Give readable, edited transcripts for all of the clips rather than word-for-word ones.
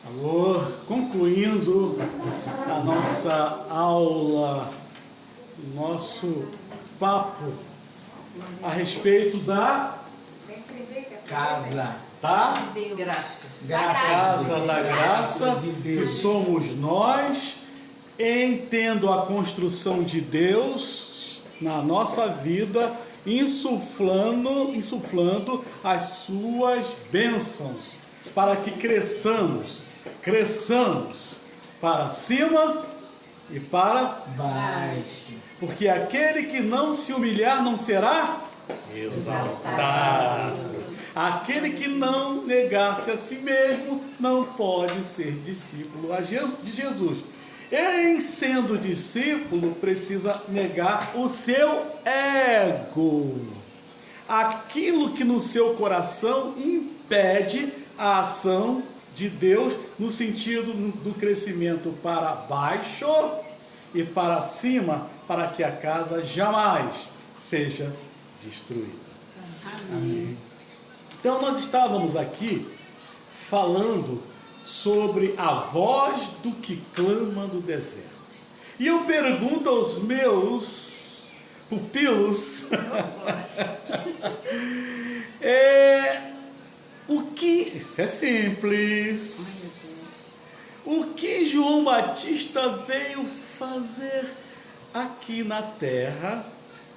Alô, concluindo a nossa aula, nosso papo a respeito da Casa Graça. Casa da Graça, de que Deus. somos nós, entendo a construção de Deus na nossa vida, insuflando as suas bênçãos, para que cresçamos para cima e para baixo. porque aquele que não se humilhar não será exaltado. Aquele que não negar-se a si mesmo não pode ser discípulo de Jesus. Em sendo discípulo, precisa negar o seu ego. Aquilo que no seu coração impede a ação de Deus no sentido do crescimento para baixo e para cima, para que a casa jamais seja destruída. Amém. Então nós estávamos aqui falando sobre a voz do que clama do deserto. E eu pergunto aos meus pupilos isso é simples. O que João Batista veio fazer aqui na terra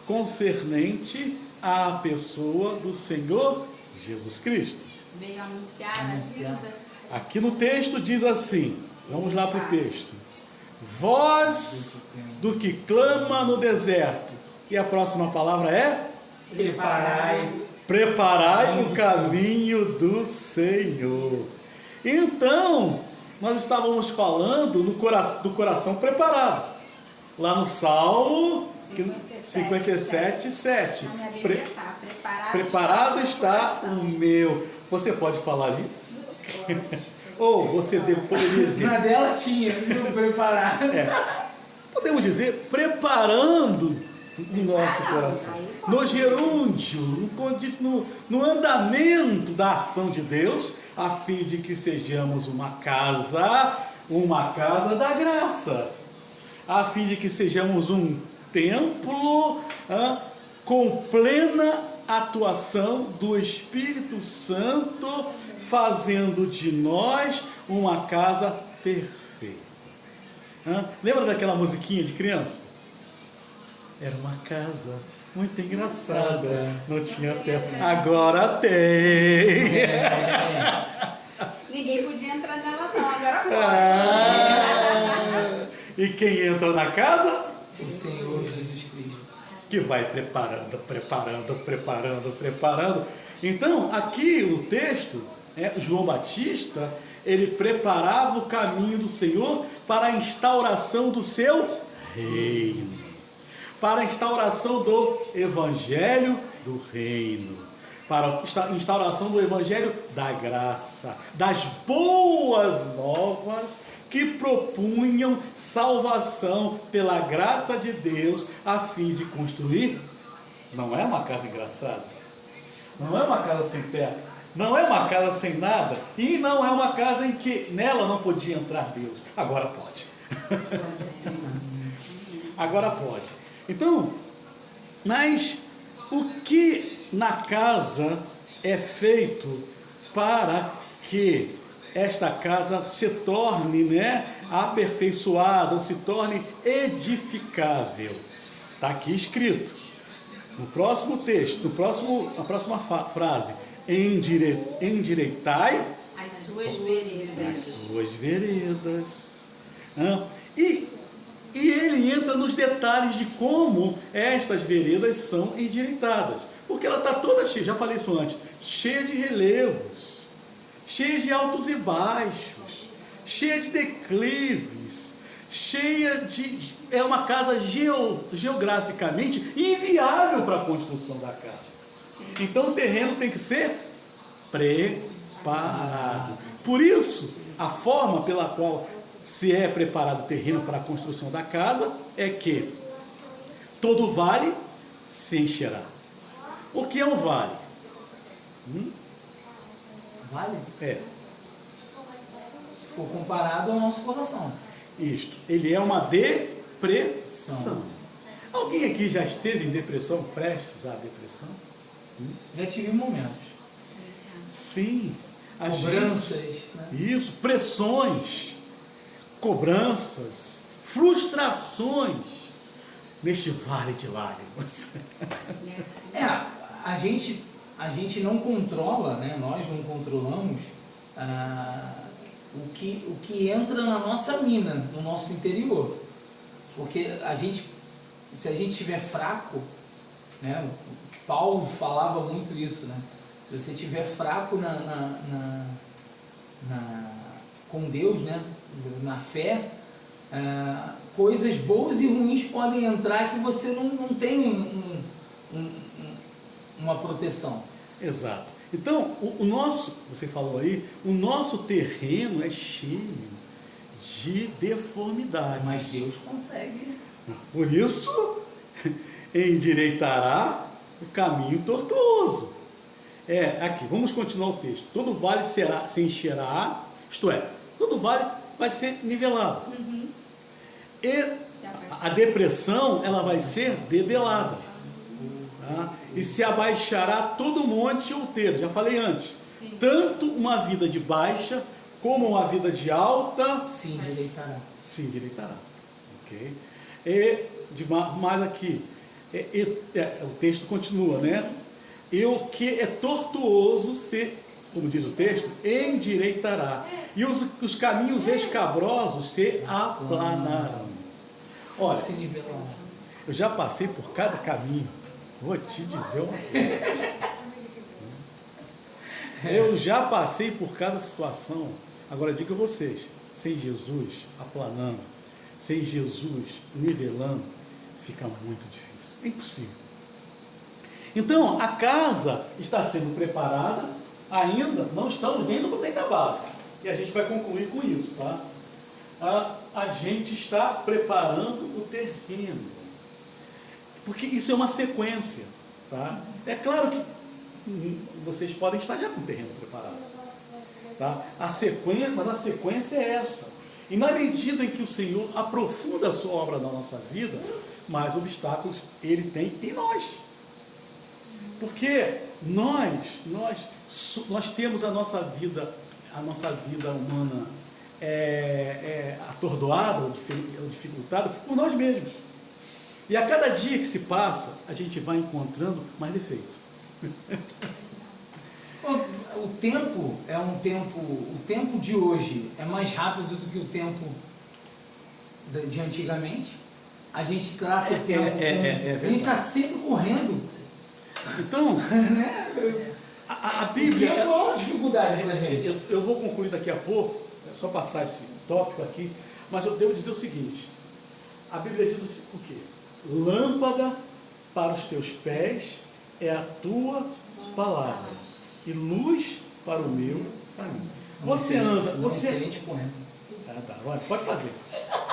concernente à pessoa do Senhor Jesus Cristo? Veio anunciar a vida. Aqui no texto diz assim, vamos lá para o texto. Voz do que clama no deserto. E a próxima palavra é? Preparai o caminho do Senhor. Então, nós estávamos falando do coração preparado. Lá no Salmo 57, 7. Preparado está o meu. Você pode falar isso? Ou você poderia dizer... Na dela tinha, no preparado. Podemos dizer, preparando o nosso coração. No gerúndio, no andamento da ação de Deus, a fim de que sejamos uma casa da graça. A fim de que sejamos um templo com plena atuação do Espírito Santo, fazendo de nós uma casa perfeita. Lembra daquela musiquinha de criança? Era uma casa muito engraçada, não tinha teto, agora tem. Ninguém podia entrar nela não, agora foi. E quem entra na casa? O Senhor Jesus Cristo. Que vai preparando. Então, aqui o texto, João Batista, ele preparava o caminho do Senhor para a instauração do seu reino, para a instauração do evangelho do reino, para a instauração do evangelho da graça, das boas novas que propunham salvação pela graça de Deus, a fim de construir. Não é uma casa engraçada, não é uma casa sem teto, não é uma casa sem nada, e não é uma casa em que nela não podia entrar Deus. Agora pode. Agora pode. Então, mas o que na casa é feito para que esta casa se torne, aperfeiçoada, ou se torne edificável? Está aqui escrito, no próximo texto, na próxima frase, endireitai as suas veredas. as suas veredas. E ele entra nos detalhes de como estas veredas são endireitadas, porque ela está toda cheia, já falei isso antes, cheia de relevos, cheia de altos e baixos, cheia de declives, é uma casa geograficamente inviável para a construção da casa. Sim. Então o terreno tem que ser preparado. Por isso, a forma pela qual se é preparado o terreno para a construção da casa é que todo vale se encherá. O que é um vale? Vale? for comparado ao nosso coração. Isto, ele é uma depressão. Alguém aqui já esteve em depressão, prestes à depressão? Já tive momentos. Sim. A Cobranças, gente, né? isso, pressões, cobranças, frustrações neste vale de lágrimas. A gente não controla, né? Nós não controlamos o que entra na nossa mina, no nosso interior. Porque se a gente estiver fraco, né? Paulo falava muito isso, né? Se você estiver fraco com Deus, né? Na fé, coisas boas e ruins podem entrar que você não tem uma proteção. Exato. Então, o nosso, você falou aí, o nosso terreno é cheio de deformidade. Mas Deus consegue. Por isso, endireitará o caminho tortuoso. Aqui, vamos continuar o texto. Todo vale se encherá, isto é, todo vale vai ser nivelado. E a depressão, ela vai ser debelada. Tá? E se abaixará todo monte outeiro, já falei antes. Sim. Tanto uma vida de baixa, como uma vida de alta, Se endireitará. se endireitará. Ok? Mais aqui, o texto continua, né? E o que é tortuoso como diz o texto, endireitará. E os caminhos escabrosos se aplanarão. Olha, Se nivelará. eu já passei por cada caminho. Vou te dizer uma coisa. Eu já passei por cada situação. Agora digo a vocês, sem Jesus aplanando, sem Jesus nivelando, fica muito difícil. É impossível. Então, a casa está sendo preparada, ainda não estamos nem no da base. E a gente vai concluir com isso, tá? A gente está preparando o terreno. Porque isso é uma sequência, tá? É claro que vocês podem estar já com o terreno preparado, tá? Mas a sequência é essa. E na medida em que o Senhor aprofunda a sua obra na nossa vida, mais obstáculos Ele tem em nós. Porque nós temos a nossa vida humana atordoada ou dificultada por nós mesmos. E a cada dia que se passa, a gente vai encontrando mais defeito. O tempo de hoje é mais rápido do que o tempo de antigamente. A gente trata o tempo a gente está sempre correndo. Então, Né? a O Bíblia... tempo é uma dificuldade para a gente. Eu vou concluir daqui a pouco, é só passar esse tópico aqui, mas eu devo dizer o seguinte: a Bíblia diz o quê? Lâmpada para os teus pés é a tua palavra e luz para o meu caminho. Você anda... Excelente poema. Tá, pode fazer.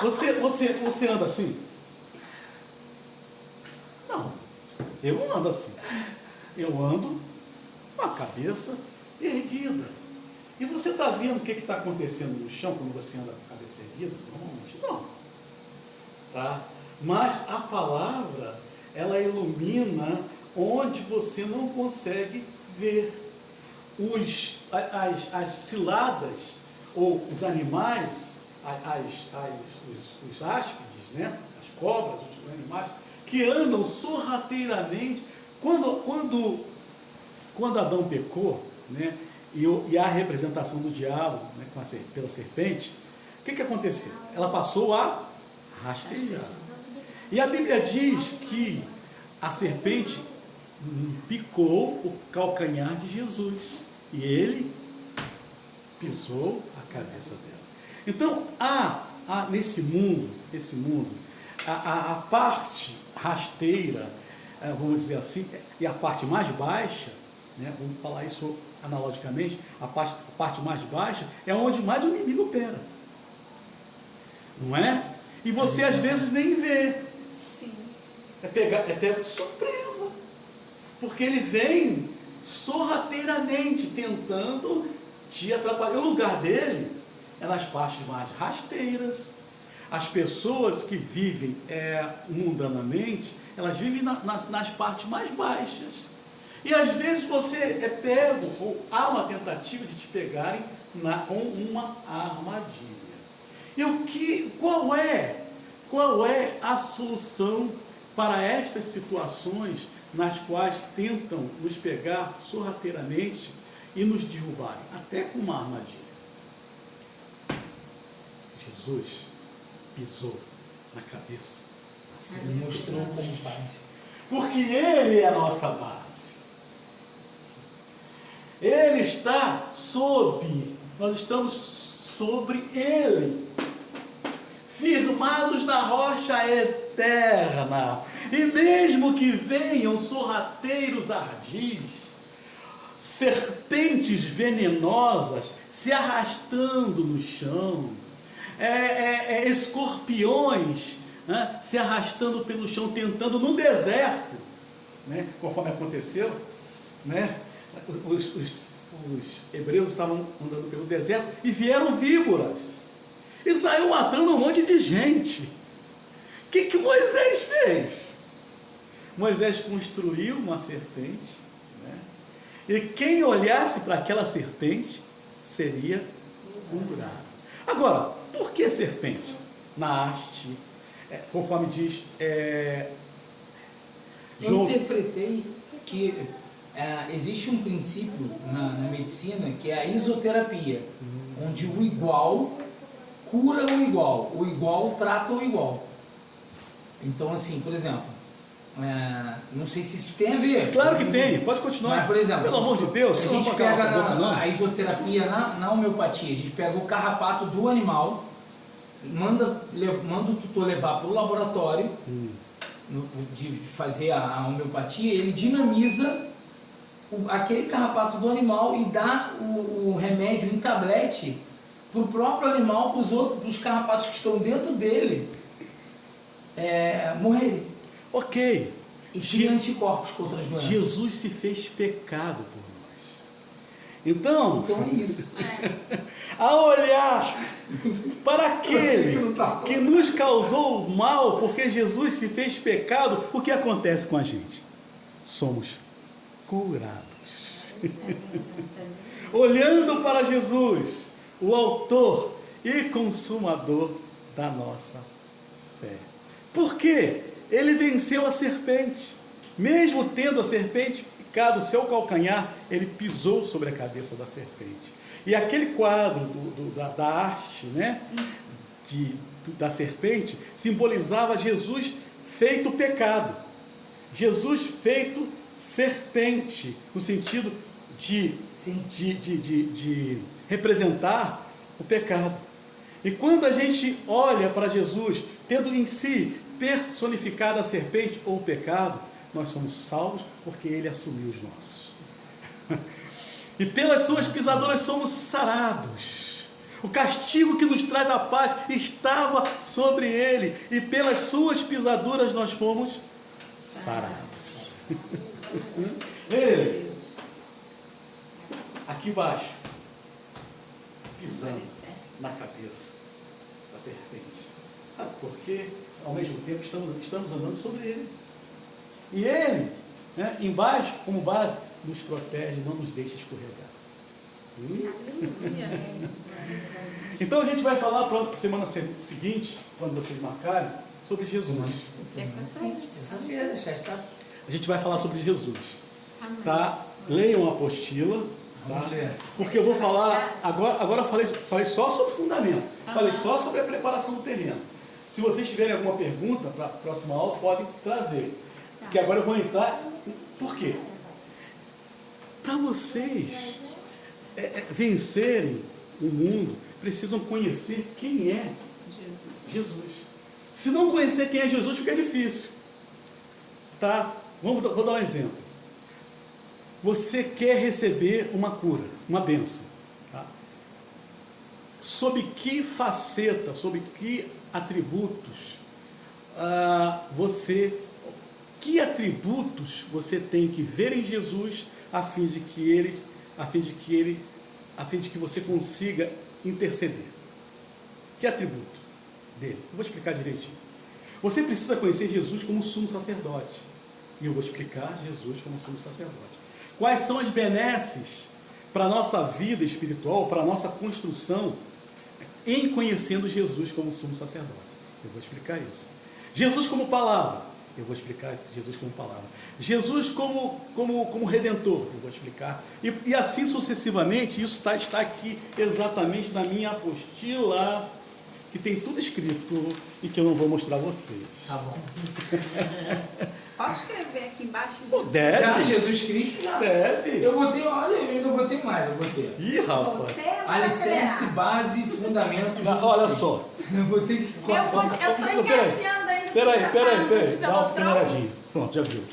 Você anda assim? Não, eu não ando assim. Eu ando com a cabeça erguida. E você está vendo o que está acontecendo no chão quando você anda com a cabeça erguida? Normalmente não. Tá? Mas a palavra, ela ilumina onde você não consegue ver. As ciladas, ou os animais, os áspides, né? As cobras, os animais, que andam sorrateiramente. Quando Adão pecou, né? E a representação do diabo, né, pela serpente, o que aconteceu? Ela passou a rastejar. E a Bíblia diz que a serpente picou o calcanhar de Jesus e ele pisou a cabeça dela. Então, nesse mundo, a parte rasteira, vamos dizer assim, e a parte mais baixa, né, vamos falar isso analogicamente, a parte mais baixa é onde mais o inimigo opera. Não é? E você às vezes nem vê. Sim. É pego de surpresa. Porque ele vem sorrateiramente tentando te atrapalhar. O lugar dele é nas partes mais rasteiras. As pessoas que vivem mundanamente, elas vivem nas partes mais baixas. E às vezes você é pego, ou há uma tentativa de te pegarem com uma armadilha. E qual é a solução para estas situações nas quais tentam nos pegar sorrateiramente e nos derrubarem, até com uma armadilha? Jesus pisou na cabeça. Ele mostrou como faz. Porque Ele é a nossa base. Ele está nós estamos sobre Ele, firmados na rocha eterna. E mesmo que venham sorrateiros ardis, serpentes venenosas se arrastando no chão, escorpiões, né, se arrastando pelo chão, tentando no deserto, né, conforme aconteceu, né, os hebreus estavam andando pelo deserto e vieram víboras e saiu matando um monte de gente. O que Moisés fez? Moisés construiu uma serpente, né, e quem olhasse para aquela serpente seria curado. Agora, por que serpente? Na haste, conforme diz Eu interpretei que existe um princípio na medicina que é a isoterapia, onde o igual cura o igual trata o igual. Então, assim, por exemplo, não sei se isso tem a ver. Claro que tem, pode continuar. Mas, por exemplo, pelo amor de Deus, a gente pega a isoterapia na homeopatia, a gente pega o carrapato do animal, manda o tutor levar para o laboratório de fazer a homeopatia, ele dinamiza aquele carrapato do animal e dá o remédio em tablete para o próprio animal, para os carrapatos que estão dentro dele morrerem. Ok. E cria anticorpos contra as doenças. Jesus se fez pecado por nós. Então é isso. A olhar para aquele que nos causou mal, porque Jesus se fez pecado, o que acontece com a gente? Somos curados. Olhando para Jesus, o autor e consumador da nossa fé. Por quê? Ele venceu a serpente. Mesmo tendo a serpente picado o seu calcanhar, ele pisou sobre a cabeça da serpente. E aquele quadro da haste, né, da serpente, simbolizava Jesus feito pecado. Jesus feito serpente, no sentido de representar o pecado. E quando a gente olha para Jesus, tendo em si personificado a serpente ou o pecado, nós somos salvos porque Ele assumiu os nossos. E pelas suas pisaduras somos sarados. O castigo que nos traz a paz estava sobre Ele, e pelas suas pisaduras nós fomos sarados. Ele, aqui embaixo, pisando na cabeça da serpente. Sabe por quê? Ao mesmo tempo estamos andando sobre Ele. E Ele, né, embaixo, como base, nos protege, não nos deixa escorregar. Então a gente vai falar para a semana seguinte, quando vocês marcarem, sobre Jesus. Terça-feira, já está. A gente vai falar sobre Jesus. Tá? Leiam a apostila. Tá? Porque eu vou falar, agora eu falei só sobre o fundamento. Falei só sobre a preparação do terreno. Se vocês tiverem alguma pergunta para a próxima aula, podem trazer. Porque agora eu vou entrar. Por quê? Para vocês vencerem o mundo, precisam conhecer quem é Jesus. Se não conhecer quem é Jesus, fica difícil. Tá? Vou dar um exemplo. Você quer receber uma cura, uma bênção. Tá? Sob que faceta, sob que atributos que atributos você tem que ver em Jesus a fim de que você consiga interceder? Que atributo dele? Eu vou explicar direitinho. Você precisa conhecer Jesus como sumo sacerdote. E eu vou explicar Jesus como sumo sacerdote. Quais são as benesses para a nossa vida espiritual, para a nossa construção, em conhecendo Jesus como sumo sacerdote? Eu vou explicar isso. Jesus como palavra. Eu vou explicar Jesus como palavra. Jesus como redentor. Eu vou explicar. E assim sucessivamente, isso está aqui exatamente na minha apostila, que tem tudo escrito e que eu não vou mostrar a vocês. Tá bom. Posso escrever aqui embaixo? Pô, deve. Já Jesus Cristo já. Deve. Eu botei, olha, eu ainda botei mais, eu botei. Ih, rapaz. Você não vai Alicerce, acelerar. base, fundamento. Jesus Olha Cristo. só. Eu botei. Eu tô engateando ainda. Peraí. Dá uma Pronto. olhadinha. Pronto, já viu.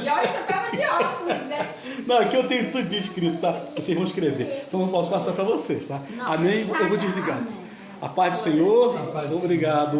E olha que eu tava de óculos, né? Não, aqui eu tenho tudo escrito, tá? Vocês vão escrever. Só não posso passar para vocês, tá? Não, Amém? Eu vou desligar. A paz do Senhor. A paz do Obrigado.